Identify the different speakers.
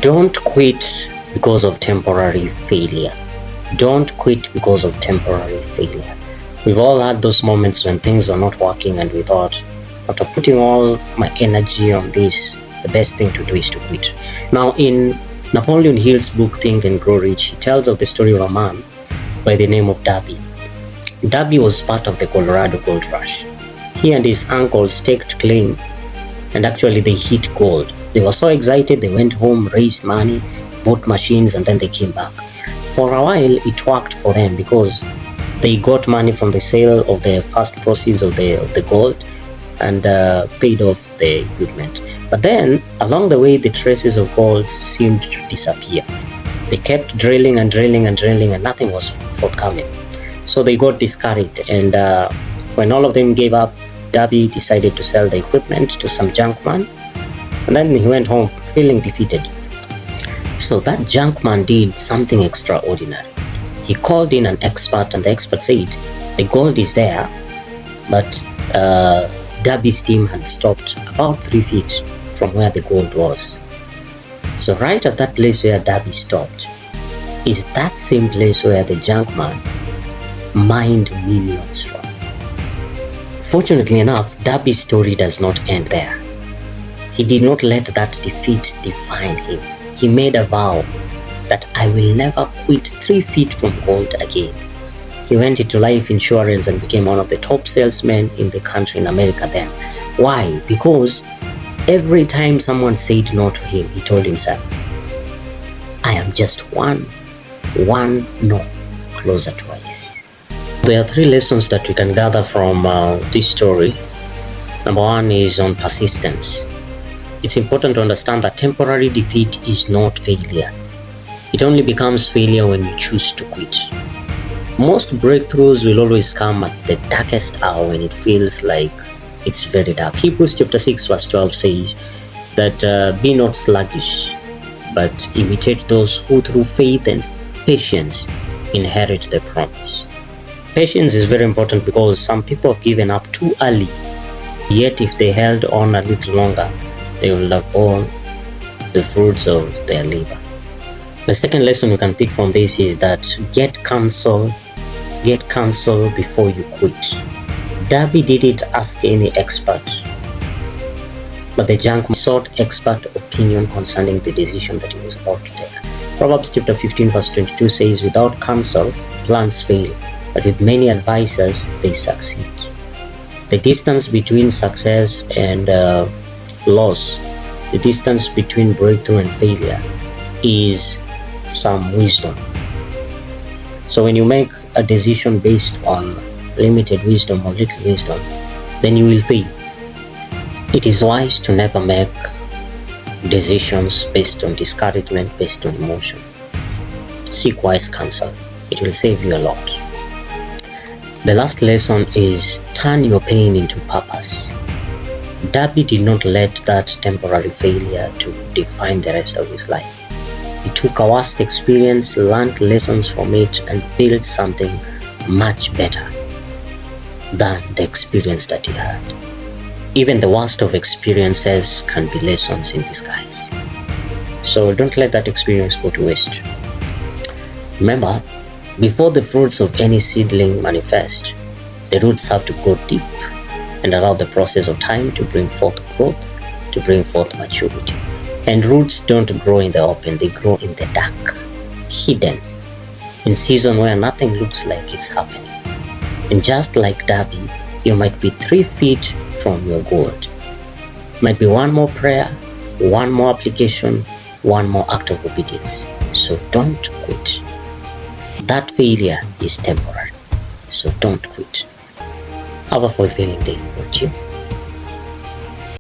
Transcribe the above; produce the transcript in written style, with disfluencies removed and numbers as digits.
Speaker 1: Don't quit because of temporary failure. Don't quit because of temporary failure. We've all had those moments when things are not working and we thought, after putting all my energy on this, the best thing to do is to quit. Now, in Napoleon Hill's book, Think and Grow Rich, he tells of the story of a man by the name of Darby. Darby was part of the Colorado gold rush. He and his uncle staked claim and actually they hit gold. They were so excited, they went home, raised money, bought machines, and then they came back. For a while, it worked for them because they got money from the sale of the first proceeds of the gold and paid off the equipment. But then, along the way, the traces of gold seemed to disappear. They kept drilling and drilling and drilling, and nothing was forthcoming. So they got discouraged, and when all of them gave up, Darby decided to sell the equipment to some junk man, and then he went home feeling defeated. So that junk man did something extraordinary. He called in an expert, and the expert said the gold is there, but Darby's team had stopped about 3 feet from where the gold was. So right at that place where Darby stopped is that same place where the junk man mined millions from. Fortunately enough, Darby's story does not end there. He did not let that defeat define him. He made a vow that I will never quit 3 feet from gold again. He went into life insurance and became one of the top salesmen in the country in America then. Why? Because every time someone said no to him, he told himself, I am just one no closer to a yes. There are 3 lessons that we can gather from this story. Number 1 is on persistence. It's important to understand that temporary defeat is not failure. It only becomes failure when you choose to quit. Most breakthroughs will always come at the darkest hour when it feels like it's very dark. Hebrews chapter 6 verse 12 says that be not sluggish, but imitate those who through faith and patience inherit the promise. Patience is very important because some people have given up too early, yet if they held on a little longer, they will have borne the fruits of their labor. The second lesson you can pick from this is that get counsel before you quit. Darby didn't ask any expert, but the junk sought expert opinion concerning the decision that he was about to take. Proverbs chapter 15 verse 22 says, without counsel, plans fail, but with many advisors, they succeed. The distance between success and loss, the distance between breakthrough and failure is some wisdom. So when you make a decision based on limited wisdom or little wisdom, then you will fail. It is wise to never make decisions based on discouragement, based on emotion. Seek wise counsel. It will save you a lot. The last lesson is turn your pain into purpose. Darby did not let that temporary failure to define the rest of his life. He took a worst experience, learned lessons from it, and built something much better than the experience that he had. Even the worst of experiences can be lessons in disguise. So don't let that experience go to waste. Remember, before the fruits of any seedling manifest, the roots have to go deep and allow the process of time to bring forth growth, to bring forth maturity. And roots don't grow in the open, they grow in the dark, hidden, in season where nothing looks like it's happening. And just like Darby, you might be 3 feet from your gold. Might be one more prayer, one more application, one more act of obedience. So don't quit. That failure is temporary, so don't quit. Have a fulfilling day, won't you?